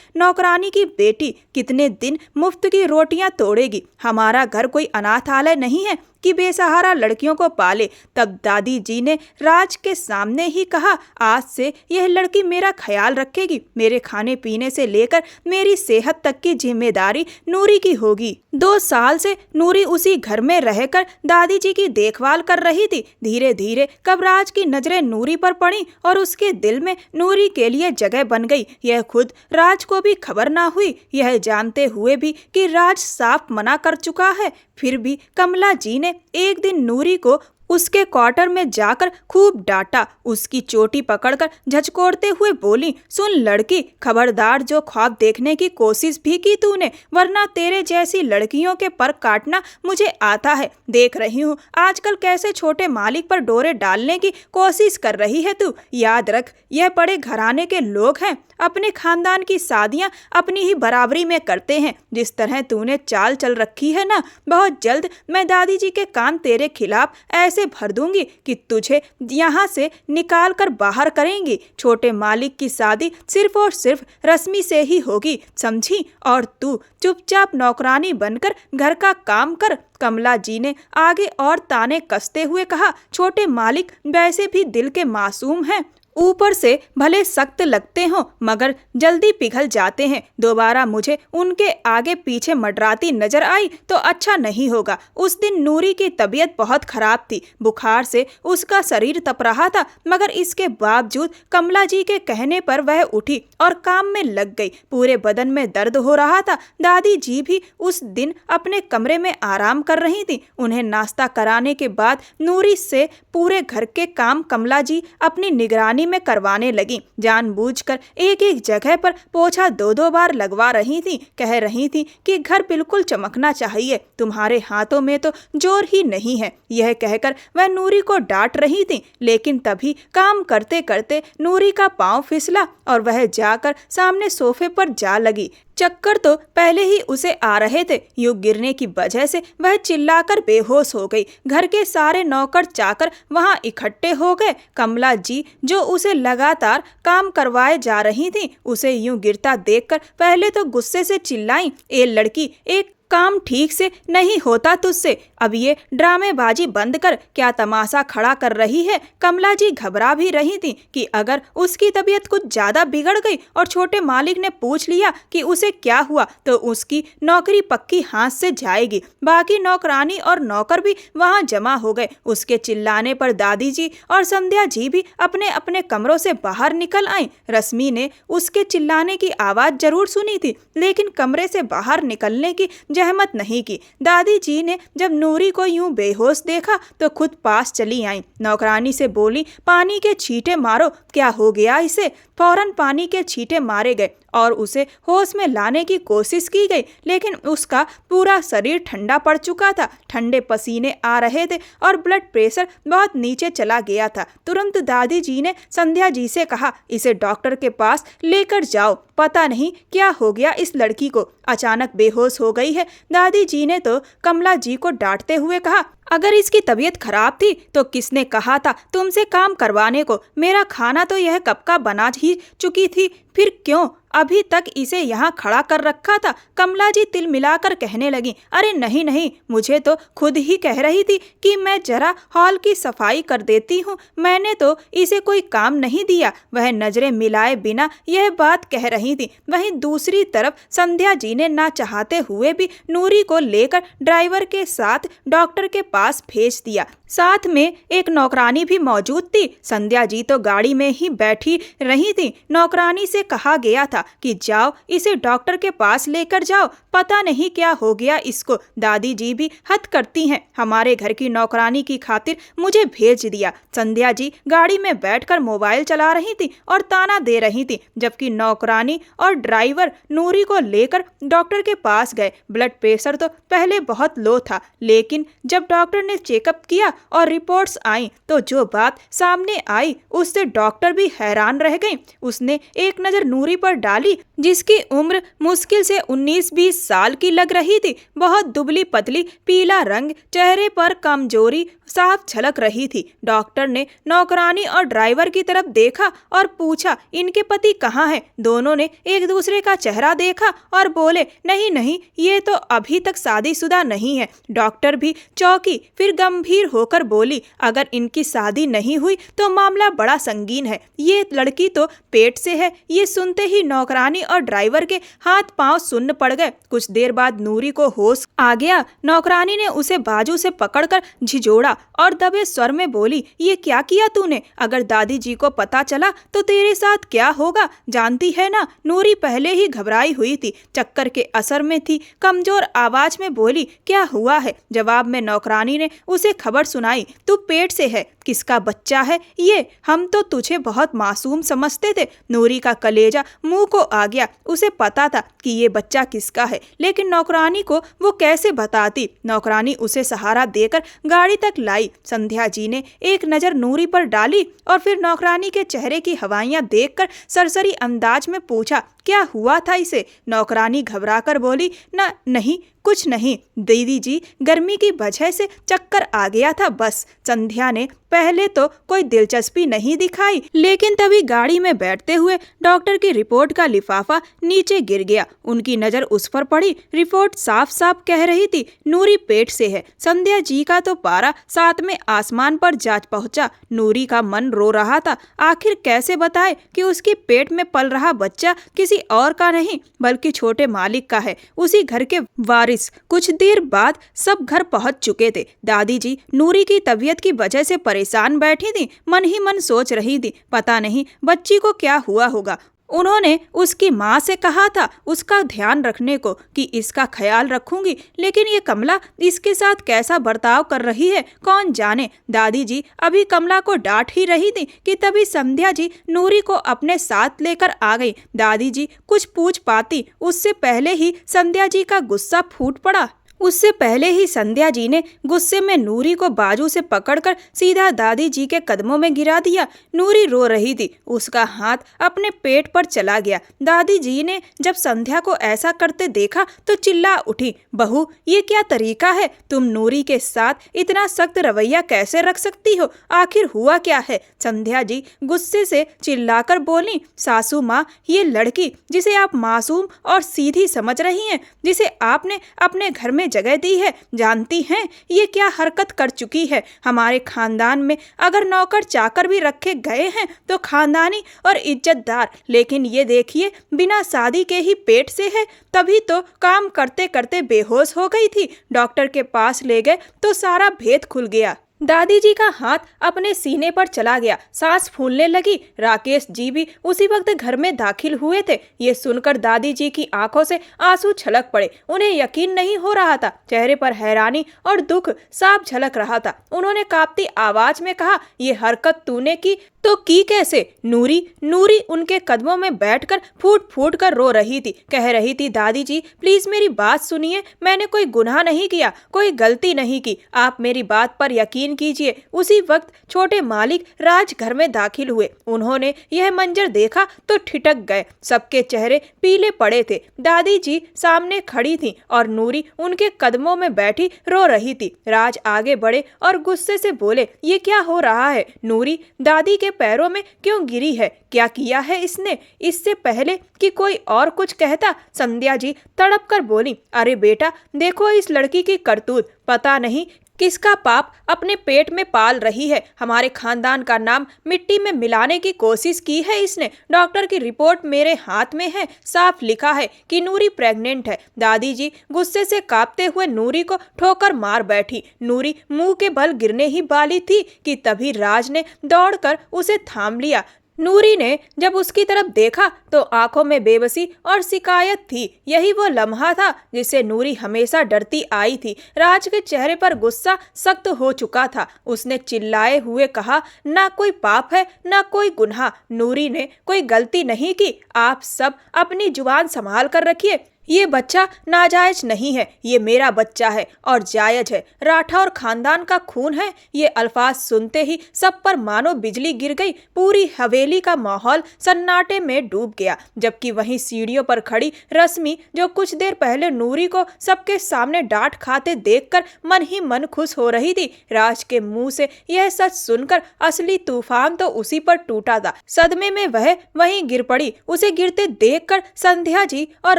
Speaker 1: नौकरानी की बेटी, कितने दिन मुफ्त की रोटियां तोड़ेगी। हमारा घर कोई अनाथालय नहीं है कि बेसहारा लड़कियों को पाले। तब दादी जी ने राज के सामने ही कहा, आज से यह लड़की मेरा ख्याल रखेगी। मेरे खाने पीने से लेकर मेरी सेहत तक की जिम्मेदारी नूरी की होगी। 2 साल से नूरी उसी घर में रहकर दादी जी की देखभाल कर रही थी। धीरे धीरे कब राज की नजरें नूरी पर पड़ी और उसके दिल में नूरी के लिए जगह बन गई, यह खुद राज को भी खबर ना हुई। यह जानते हुए भी कि राज साफ मना कर चुका है, फिर भी कमला जी ने एक दिन नूरी को उसके क्वार्टर में जाकर खूब डांटा। उसकी चोटी पकड़कर झचकोड़ते हुए बोली, सुन लड़की, खबरदार जो ख्वाब देखने की कोशिश भी की तूने, वरना तेरे जैसी लड़कियों के पर काटना मुझे आता है। देख रही हूँ आजकल कैसे छोटे मालिक पर डोरे डालने की कोशिश कर रही है तू। याद रख, यह बड़े घराने के लोग हैं, अपने खानदान की शादियां अपनी ही बराबरी में करते हैं। जिस तरह तूने चाल चल रखी है ना, बहुत जल्द मैं दादी जी के कान तेरे खिलाफ ऐसे भर दूंगी कि तुझे यहाँ से निकाल कर बाहर करेंगी। छोटे मालिक की शादी सिर्फ और सिर्फ रश्मि से ही होगी, समझी? और तू चुपचाप नौकरानी बनकर घर का काम कर। कमला जी ने आगे और ताने कसते हुए कहा, छोटे मालिक वैसे भी दिल के मासूम हैं, ऊपर से भले सख्त लगते हो मगर जल्दी पिघल जाते हैं। दोबारा मुझे उनके आगे पीछे मडराती नजर आई तो अच्छा नहीं होगा। उस दिन नूरी की तबीयत बहुत खराब थी, बुखार से उसका शरीर तप रहा था, मगर इसके बावजूद कमला जी के कहने पर वह उठी और काम में लग गई। पूरे बदन में दर्द हो रहा था। दादी जी भी उस दिन अपने कमरे में आराम कर रही थी। उन्हें नाश्ता कराने के बाद नूरी से पूरे घर के काम कमला जी अपनी निगरानी में करवाने लगी। जानबूझकर एक एक जगह पर पोछा 2-2 बार लगवा रही थी। कह रही थी कि घर बिल्कुल चमकना चाहिए, तुम्हारे हाथों में तो जोर ही नहीं है। यह कहकर वह नूरी को डांट रही थी, लेकिन तभी काम करते करते नूरी का पांव फिसला और वह जाकर सामने सोफे पर जा लगी। चक्कर तो पहले ही उसे आ रहे थे। यूं गिरने की वजह से वह चिल्लाकर बेहोश हो गई। घर के सारे नौकर चाकर वहां इकट्ठे हो गए। कमला जी जो उसे लगातार काम करवाए जा रही थी, उसे यूं गिरता देखकर पहले तो गुस्से से चिल्लाई, ए लड़की, एक काम ठीक से नहीं होता तुझसे, अब ये ड्रामेबाजी बंद कर, क्या तमाशा खड़ा कर रही है। कमला जी घबरा भी रही थी कि अगर उसकी तबीयत कुछ ज्यादा बिगड़ गई और छोटे मालिक ने पूछ लिया कि उसे क्या हुआ तो उसकी नौकरी पक्की हाथ से जाएगी। बाकी नौकरानी और नौकर भी वहां जमा हो गए। उसके चिल्लाने पर दादी जी और संध्या जी भी अपने अपने कमरों से बाहर निकल आई। रश्मि ने उसके चिल्लाने की आवाज जरूर सुनी थी, लेकिन कमरे से बाहर निकलने की जहमत नहीं की। दादी जी ने जब नूरी को यूं बेहोश देखा तो खुद पास चली आई। नौकरानी से बोली, पानी के छींटे मारो, क्या हो गया इसे? फौरन पानी के छींटे मारे गए और उसे होश में लाने की कोशिश की गई, लेकिन उसका पूरा शरीर ठंडा पड़ चुका था। ठंडे पसीने आ रहे थे और ब्लड प्रेशर बहुत नीचे चला गया था। तुरंत दादी जी ने संध्या जी से कहा, इसे डॉक्टर के पास लेकर जाओ, पता नहीं क्या हो गया इस लड़की को, अचानक बेहोश हो गई है। दादी जी ने तो कमला जी को डांटते हुए कहा, अगर इसकी तबीयत खराब थी तो किसने कहा था तुमसे काम करवाने को? मेरा खाना तो यह कब का बना ही चुकी थी, फिर क्यों अभी तक इसे यहाँ खड़ा कर रखा था? कमला जी तिल मिलाकर कहने लगी, अरे नहीं नहीं, मुझे तो खुद ही कह रही थी कि मैं जरा हॉल की सफाई कर देती हूँ, मैंने तो इसे कोई काम नहीं दिया। वह नजरें मिलाए बिना यह बात कह रही थी। वहीं दूसरी तरफ संध्या जी ने ना चाहते हुए भी नूरी को लेकर ड्राइवर के साथ डॉक्टर के पास भेज दिया। साथ में एक नौकरानी भी मौजूद थी। संध्या जी तो गाड़ी में ही बैठी रही थी। नौकरानी से कहा गया था कि जाओ इसे डॉक्टर के पास लेकर जाओ, पता नहीं क्या हो गया इसको। दादी जी भी हद करती हैं, हमारे घर की नौकरानी की खातिर मुझे भेज दिया। संध्या जी गाड़ी में बैठकर मोबाइल चला रही थी और ताना दे रही थी, जबकि नौकरानी और ड्राइवर नूरी को लेकर डॉक्टर के पास गए। ब्लड प्रेशर तो पहले बहुत लो था, लेकिन जब डॉक्टर ने चेकअप किया और रिपोर्ट्स आई तो जो बात सामने आई उससे डॉक्टर भी हैरान रह गई। उसने एक नज़र नूरी पर डाली, जिसकी उम्र मुश्किल से 19-20 साल की लग रही थी। बहुत दुबली पतली, पीला रंग, चेहरे पर कमजोरी साफ झलक रही थी। डॉक्टर ने नौकरानी और ड्राइवर की तरफ देखा और पूछा, इनके पति कहाँ हैं? दोनों ने एक दूसरे का चेहरा देखा और बोले, नहीं नहीं, ये तो अभी तक शादीशुदा नहीं है। डॉक्टर भी चौंकी, फिर गंभीर होकर बोली, अगर इनकी शादी नहीं हुई तो मामला बड़ा संगीन है। ये लड़की तो पेट से है। ये सुनते ही नौकरानी और ड्राइवर के हाथ पांव सुन्न पड़ गए। कुछ देर बाद नूरी को होश आ गया। नौकरानी ने उसे बाजू से पकड़कर झिझोड़ा और दबे स्वर में बोली, ये क्या किया तूने? अगर दादी जी को पता चला तो तेरे साथ क्या होगा, जानती है ना? नूरी पहले ही घबराई हुई थी, चक्कर के असर में थी। कमजोर आवाज में बोली, क्या हुआ है? जवाब में नौकरानी ने उसे खबर सुनाई, तू पेट से है। किसका बच्चा है ये? हम तो तुझे बहुत मासूम समझते थे। नूरी का कलेजा मुंह को आ गया। उसे पता था कि ये बच्चा किसका है, लेकिन नौकरानी को वो कैसे बताती? नौकरानी उसे सहारा देकर गाड़ी तक लाई। संध्या जी ने एक नज़र नूरी पर डाली और फिर नौकरानी के चेहरे की हवाइयां देखकर सरसरी अंदाज में पूछा, क्या हुआ था इसे? नौकरानी घबराकर बोली, ना नहीं, कुछ नहीं दीदी जी, गर्मी की वजह से चक्कर आ गया था बस। संध्या ने पहले तो कोई दिलचस्पी नहीं दिखाई, लेकिन तभी गाड़ी में बैठते हुए डॉक्टर की रिपोर्ट का लिफाफा नीचे गिर गया। उनकी नज़र उस पर पड़ी। रिपोर्ट साफ साफ कह रही थी, नूरी पेट से है। संध्या जी का तो पारा 7वें आसमान पर जा पहुंचा। नूरी का मन रो रहा था। आखिर कैसे बताए कि उसकी पेट में पल रहा बच्चा किसी और का नहीं बल्कि छोटे मालिक का है, उसी घर के वारिस। कुछ देर बाद सब घर पहुंच चुके थे। दादी जी नूरी की तबीयत की वजह से परेशान बैठी थी। मन ही मन सोच रही थी, पता नहीं बच्ची को क्या हुआ होगा। उन्होंने उसकी माँ से कहा था उसका ध्यान रखने को, कि इसका ख्याल रखूंगी, लेकिन ये कमला इसके साथ कैसा बर्ताव कर रही है कौन जाने। दादी जी अभी कमला को डांट ही रही थी कि तभी संध्या जी नूरी को अपने साथ लेकर आ गई। दादी जी कुछ पूछ पाती उससे पहले ही संध्या जी का गुस्सा फूट पड़ा। उससे पहले ही संध्या जी ने गुस्से में नूरी को बाजू से पकड़कर सीधा दादी जी के कदमों में गिरा दिया। नूरी रो रही थी, उसका हाथ अपने पेट पर चला गया। दादी जी ने जब संध्या को ऐसा करते देखा तो चिल्ला उठी, बहू ये क्या तरीका है? तुम नूरी के साथ इतना सख्त रवैया कैसे रख सकती हो? आखिर हुआ क्या है? संध्या जी गुस्से से चिल्लाकर बोली, सासू माँ, ये लड़की जिसे आप मासूम और सीधी समझ रही हैं, जिसे आपने अपने घर में जगह दी है, जानती हैं ये क्या हरकत कर चुकी है? हमारे खानदान में अगर नौकर चाकर भी रखे गए हैं तो खानदानी और इज्जतदार, लेकिन ये देखिए बिना शादी के ही पेट से है। तभी तो काम करते करते बेहोश हो गई थी। डॉक्टर के पास ले गए तो सारा भेद खुल गया। दादी जी का हाथ अपने सीने पर चला गया, सांस फूलने लगी। राकेश जी भी उसी वक्त घर में दाखिल हुए थे। ये सुनकर दादी जी की आंखों से आंसू छलक पड़े। उन्हें यकीन नहीं हो रहा था, चेहरे पर हैरानी और दुख साफ झलक रहा था। उन्होंने कांपती आवाज में कहा, ये हरकत तूने की तो की कैसे? नूरी नूरी उनके कदमों में बैठकर फूट फूट कर रो रही थी। कह रही थी, दादी जी प्लीज मेरी बात सुनिए, मैंने कोई गुनाह नहीं किया, कोई गलती नहीं की, आप मेरी बात पर यकीन कीजिए। उसी वक्त छोटे मालिक राज घर में दाखिल हुए। उन्होंने यह मंजर देखा तो ठिठक गए। सबके चेहरे पीले पड़े थे। दादी जी सामने खड़ी थी और नूरी उनके कदमों में बैठी रो रही थी। राज आगे बढ़े और गुस्से से बोले, ये क्या हो रहा है? नूरी दादी के पैरों में क्यों गिरी है? क्या किया है इसने? इससे पहले कि कोई और कुछ कहता, संध्या जी तड़प कर बोली, अरे बेटा देखो इस लड़की की करतूत, पता नहीं किसका पाप अपने पेट में पाल रही है। हमारे खानदान का नाम मिट्टी में मिलाने की कोशिश की है इसने। डॉक्टर की रिपोर्ट मेरे हाथ में है, साफ लिखा है कि नूरी प्रेग्नेंट है। दादी जी गुस्से से कांपते हुए नूरी को ठोकर मार बैठी। नूरी मुंह के बल गिरने ही वाली थी कि तभी राज ने दौड़कर उसे थाम लिया। नूरी ने जब उसकी तरफ देखा तो आंखों में बेबसी और शिकायत थी। यही वो लम्हा था जिससे नूरी हमेशा डरती आई थी। राज के चेहरे पर गुस्सा सख्त हो चुका था। उसने चिल्लाए हुए कहा, ना कोई पाप है ना कोई गुनाह, नूरी ने कोई गलती नहीं की। आप सब अपनी जुबान संभाल कर रखिए। ये बच्चा नाजायज नहीं है, ये मेरा बच्चा है और जायज है। राठौर खानदान का खून है। ये अल्फाज सुनते ही सब पर मानो बिजली गिर गई। पूरी हवेली का माहौल सन्नाटे में डूब गया। जबकि वहीं सीढ़ियों पर खड़ी रश्मि, जो कुछ देर पहले नूरी को सबके सामने डांट खाते देखकर मन ही मन खुश हो रही थी, राज के मुंह से यह सच सुनकर असली तूफान तो उसी पर टूटा था। सदमे में वह वहीं गिर पड़ी। उसे गिरते देखकर संध्या जी और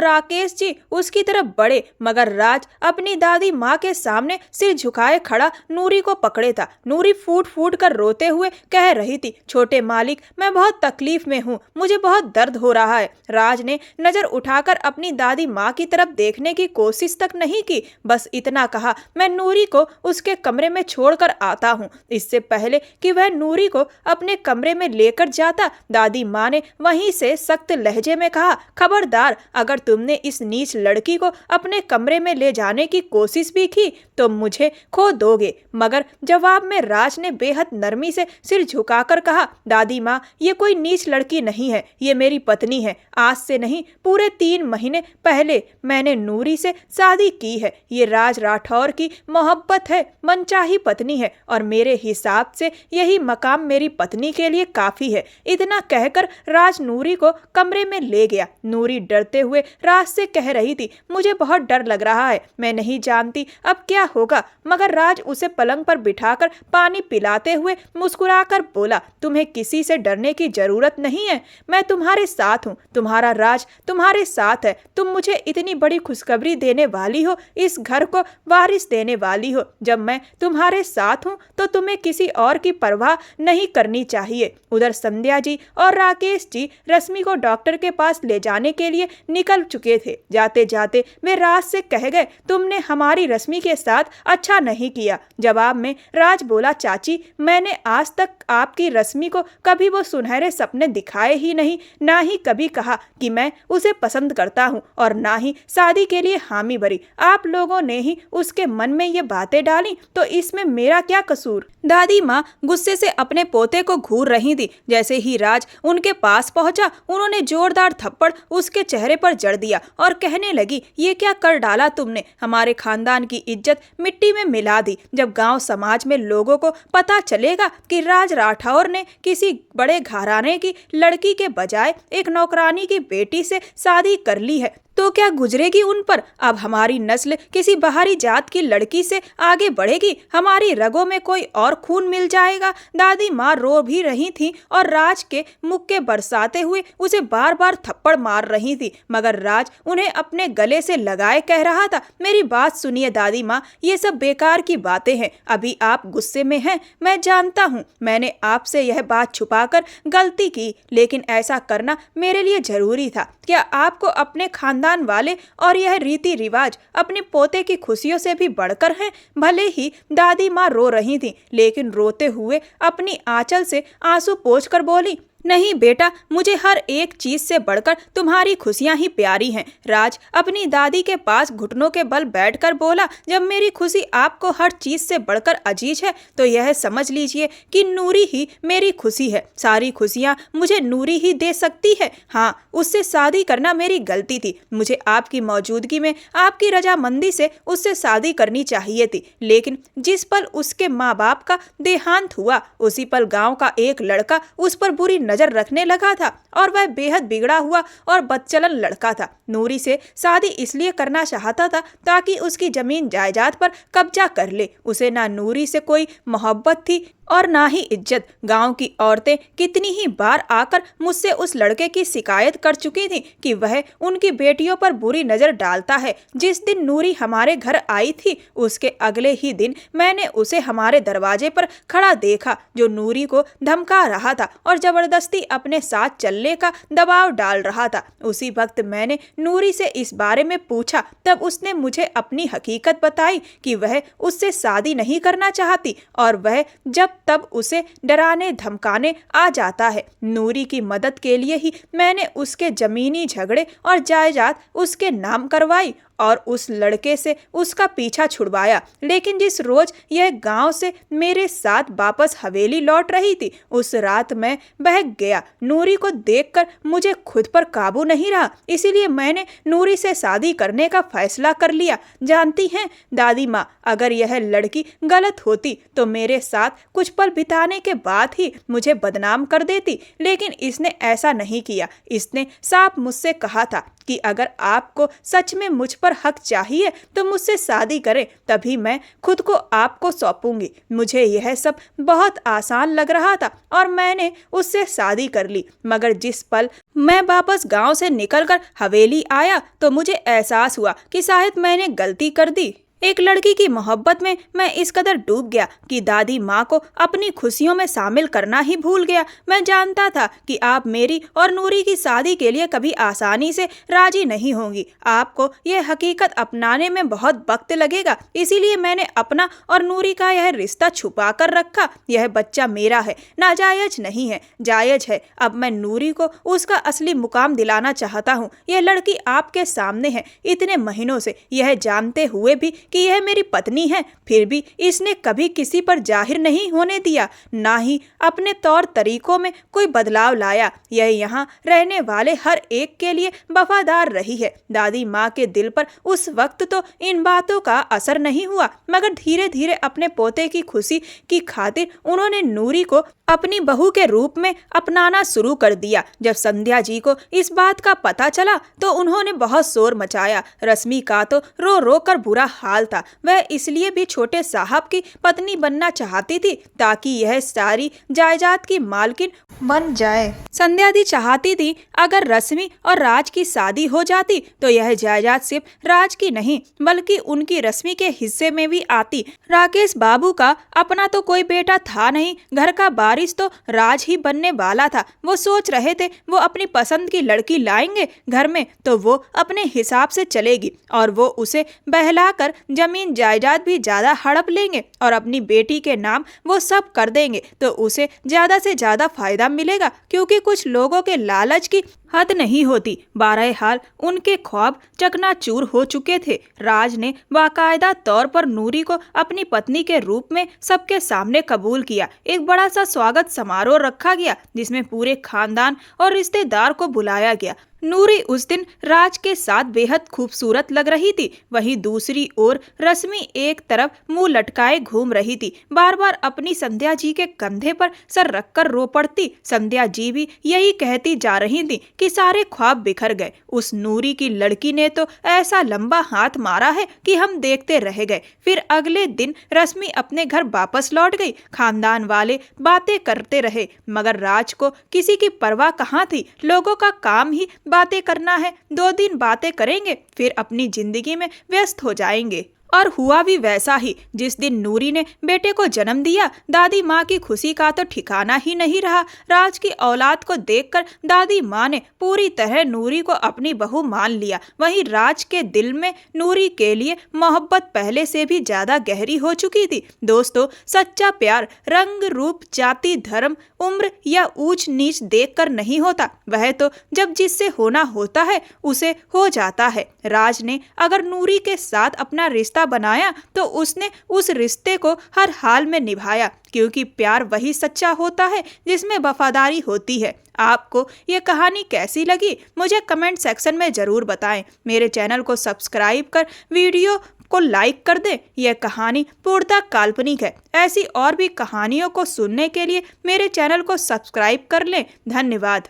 Speaker 1: राकेश जी उसकी तरफ बढ़े, मगर राज अपनी दादी माँ के सामने सिर झुकाए खड़ा नूरी को पकड़े था। नूरी फूट फूट कर रोते हुए कह रही थी, छोटे मालिक मैं बहुत तकलीफ में हूँ, मुझे बहुत दर्द हो रहा है। राज ने नजर उठाकर अपनी दादी माँ की तरफ देखने की कोशिश तक नहीं की, बस इतना कहा, मैं नूरी को उसके कमरे में छोड़कर आता हूँ। इससे पहले कि वह नूरी को अपने कमरे में लेकर जाता, दादी माँ ने वहीं से सख्त लहजे में कहा, खबरदार अगर तुमने इस नीच लड़की को अपने कमरे में ले जाने की कोशिश भी की तो मुझे खो दोगे। मगर जवाब में राज ने बेहद नरमी से सिर झुकाकर कहा, दादी माँ ये कोई नीच लड़की नहीं है, ये मेरी पत्नी है। आज से नहीं पूरे 3 महीने पहले मैंने नूरी से शादी की है। ये राज राठौर की मोहब्बत है, मनचाही पत्नी है और मेरे हिसाब से यही मकाम मेरी पत्नी के लिए काफी है। इतना कहकर राज नूरी को कमरे में ले गया। नूरी डरते हुए राज से कह रही थी, मुझे बहुत डर लग रहा है, मैं नहीं जानती अब क्या होगा। मगर राज उसे पलंग पर बिठाकर पानी पिलाते हुए मुस्कुराकर बोला, तुम्हें किसी से डरने की जरूरत नहीं है, मैं तुम्हारे साथ हूँ, तुम्हारा राज तुम्हारे साथ है। तुम मुझे इतनी बड़ी खुशखबरी देने वाली हो, इस घर को वारिस देने वाली हो। जब मैं तुम्हारे साथ हूँ तो तुम्हें किसी और की परवाह नहीं करनी चाहिए। उधर संध्या जी और राकेश जी रश्मि को डॉक्टर के पास ले जाने के लिए निकल चुके थे। जाते जाते वे राज से कह गए, तुमने हमारी रश्मि के साथ अच्छा नहीं किया। जवाब में राज बोला, चाची मैंने आज तक आपकी रश्मि को कभी वो सुनहरे सपने दिखाए ही नहीं, ना ही कभी कहा कि मैं उसे पसंद करता हूँ और ना ही शादी के लिए हामी भरी। आप लोगों ने ही उसके मन में ये बातें डाली, तो इसमें मेरा क्या कसूर? दादी माँ गुस्से से अपने पोते को घूर रही थी। जैसे ही राज उनके पास पहुंचा, उन्होंने जोरदार थप्पड़ उसके चेहरे पर जड़ दिया और कहने लगी, ये क्या कर डाला तुमने? हमारे खानदान की इज्जत मिट्टी में मिला दी। जब गांव समाज में लोगों को पता चलेगा कि राज राठौर ने किसी बड़े घराने की लड़की के बजाय एक नौकरानी की बेटी से शादी कर ली है तो क्या गुजरेगी उन पर? अब हमारी नस्ल किसी बाहरी जात की लड़की से आगे बढ़ेगी, हमारी रगों में कोई और खून मिल जाएगा। दादी माँ रो भी रही थी और राज के मुक्के बरसाते हुए उसे बार बार थप्पड़ मार रही थी, मगर राज उन्हें अपने गले से लगाए कह रहा था, मेरी बात सुनिए दादी माँ, ये सब बेकार की बातें हैं। अभी आप गुस्से में हैं, मैं जानता हूँ, मैंने आपसे यह बात छुपाकर गलती की, लेकिन ऐसा करना मेरे लिए जरूरी था। क्या आपको अपने खानदान खानदान वाले और यह रीति रिवाज अपने पोते की खुशियों से भी बढ़कर हैं। भले ही दादी माँ रो रही थी, लेकिन रोते हुए अपनी आंचल से आंसू पोंछकर बोली, नहीं बेटा, मुझे हर एक चीज से बढ़कर तुम्हारी खुशियां ही प्यारी हैं। राज अपनी दादी के पास घुटनों के बल बैठकर बोला, जब मेरी खुशी आपको हर चीज से बढ़कर अजीज है तो यह समझ लीजिए कि नूरी ही मेरी खुशी है। सारी खुशियां मुझे नूरी ही दे सकती है। हाँ, उससे शादी करना मेरी गलती थी। मुझे आपकी मौजूदगी में आपकी रजामंदी से उससे शादी करनी चाहिए थी, लेकिन जिस पल उसके माँ बाप का देहांत हुआ उसी पल गाँव का एक लड़का उस पर बुरी नजर रखने लगा था और वह बेहद बिगड़ा हुआ और बदचलन लड़का था। नूरी से शादी इसलिए करना चाहता था ताकि उसकी जमीन जायदाद पर कब्जा कर ले। उसे ना नूरी से कोई मोहब्बत थी और ना ही इज्जत। गांव की औरतें कितनी ही बार आकर मुझसे उस लड़के की शिकायत कर चुकी थी कि वह उनकी बेटियों पर बुरी नजर डालता है। जिस दिन नूरी हमारे घर आई थी उसके अगले ही दिन मैंने उसे हमारे दरवाजे पर खड़ा देखा, जो नूरी को धमका रहा था और जबरदस्ती अपने साथ चलने का दबाव डाल रहा था। उसी वक्त मैंने नूरी से इस बारे में पूछा, तब उसने मुझे अपनी हकीकत बताई कि वह उससे शादी नहीं करना चाहती और वह जब तब उसे डराने धमकाने आ जाता है। नूरी की मदद के लिए ही मैंने उसके जमीनी झगड़े और जायदाद उसके नाम करवाई और उस लड़के से उसका पीछा छुड़वाया। लेकिन जिस रोज यह गांव से मेरे साथ वापस हवेली लौट रही थी उस रात मैं बहक गया। नूरी को देखकर मुझे खुद पर काबू नहीं रहा, इसीलिए मैंने नूरी से शादी करने का फैसला कर लिया। जानती हैं दादी माँ, अगर यह लड़की गलत होती तो मेरे साथ कुछ पल बिताने के बाद ही मुझे बदनाम कर देती, लेकिन इसने ऐसा नहीं किया। इसने साफ मुझसे कहा था कि अगर आपको सच में मुझ पर हक चाहिए तो मुझसे शादी करें, तभी मैं खुद को आपको सौंपूंगी। मुझे यह सब बहुत आसान लग रहा था और मैंने उससे शादी कर ली। मगर जिस पल मैं वापस गांव से निकलकर हवेली आया तो मुझे एहसास हुआ कि शायद मैंने गलती कर दी। एक लड़की की मोहब्बत में मैं इस कदर डूब गया कि दादी माँ को अपनी खुशियों में शामिल करना ही भूल गया। मैं जानता था कि आप मेरी और नूरी की शादी के लिए कभी आसानी से राजी नहीं होंगी। आपको यह हकीकत अपनाने में बहुत वक्त लगेगा, इसीलिए मैंने अपना और नूरी का यह रिश्ता छुपा कर रखा। यह बच्चा मेरा है, नाजायज नहीं है, जायज है। अब मैं नूरी को उसका असली मुकाम दिलाना चाहता हूँ। यह लड़की आपके सामने है। इतने महीनों से यह जानते हुए भी कि यह मेरी पत्नी है, फिर भी इसने कभी किसी पर जाहिर नहीं होने दिया, ना ही अपने तौर तरीकों में कोई बदलाव लाया। यह यहाँ रहने वाले हर एक के लिए वफादार रही है। दादी माँ के दिल पर उस वक्त तो इन बातों का असर नहीं हुआ, मगर धीरे धीरे अपने पोते की खुशी की खातिर उन्होंने नूरी को अपनी बहू के रूप में अपनाना शुरू कर दिया। जब संध्या जी को इस बात का पता चला तो उन्होंने बहुत शोर मचाया। रश्मि का तो रो रो कर बुरा हाल था। वह इसलिए भी छोटे साहब की पत्नी बनना चाहती थी ताकि यह सारी जायदाद की मालकिन बन जाए। संध्या दी चाहती थी अगर रश्मि और राज की शादी हो जाती तो यह जायदाद सिर्फ राज की नहीं बल्कि उनकी रश्मि के हिस्से में भी आती। राकेश बाबू का अपना तो कोई बेटा था नहीं, घर का वारिस तो राज ही बनने वाला था। वो सोच रहे थे वो अपनी पसंद की लड़की लाएंगे घर में तो वो अपने हिसाब से चलेगी और वो उसे बहलाकर जमीन जायदाद भी ज्यादा हड़प लेंगे और अपनी बेटी के नाम वो सब कर देंगे तो उसे ज्यादा से ज्यादा फायदा मिलेगा, क्योंकि कुछ लोगों के लालच की हद नहीं होती। बहरहाल उनके ख्वाब चकनाचूर हो चुके थे। राज ने बाकायदा तौर पर नूरी को अपनी पत्नी के रूप में सबके सामने कबूल किया। एक बड़ा सा स्वागत समारोह रखा गया जिसमें पूरे खानदान और रिश्तेदार को बुलाया गया। नूरी उस दिन राज के साथ बेहद खूबसूरत लग रही थी। वहीं दूसरी ओर रश्मि एक तरफ मुंह लटकाए घूम रही थी, बार बार अपनी संध्या जी के कंधे पर सर रखकर रो पड़ती। संध्या जी भी यही कहती जा रही थी कि सारे ख्वाब बिखर गए। उस नूरी की लड़की ने तो ऐसा लंबा हाथ मारा है कि हम देखते रह गए। फिर अगले दिन रश्मि अपने घर वापस लौट गई। खानदान वाले बातें करते रहे मगर राज को किसी की परवाह कहाँ थी। लोगों का काम ही बातें करना है। 2 दिन बातें करेंगे फिर अपनी जिंदगी में व्यस्त हो जाएंगे। और हुआ भी वैसा ही। जिस दिन नूरी ने बेटे को जन्म दिया, दादी माँ की खुशी का तो ठिकाना ही नहीं रहा। राज की औलाद को देखकर दादी माँ ने पूरी तरह नूरी को अपनी बहू मान लिया। वहीं राज के दिल में नूरी के लिए मोहब्बत पहले से भी ज्यादा गहरी हो चुकी थी। दोस्तों, सच्चा प्यार रंग, रूप, जाति, धर्म, उम्र या ऊंच नीच देखकर नहीं होता। वह तो जब जिससे होना होता है उसे हो जाता है। राज ने अगर नूरी के साथ अपना रिश्ता बनाया तो उसने उस रिश्ते को हर हाल में निभाया, क्योंकि प्यार वही सच्चा होता है जिसमें वफादारी होती है। आपको ये कहानी कैसी लगी मुझे कमेंट सेक्शन में ज़रूर बताएं। मेरे चैनल को सब्सक्राइब कर वीडियो को लाइक कर दें। यह कहानी पूर्णतः काल्पनिक है। ऐसी और भी कहानियों को सुनने के लिए मेरे चैनल को सब्सक्राइब कर लें। धन्यवाद।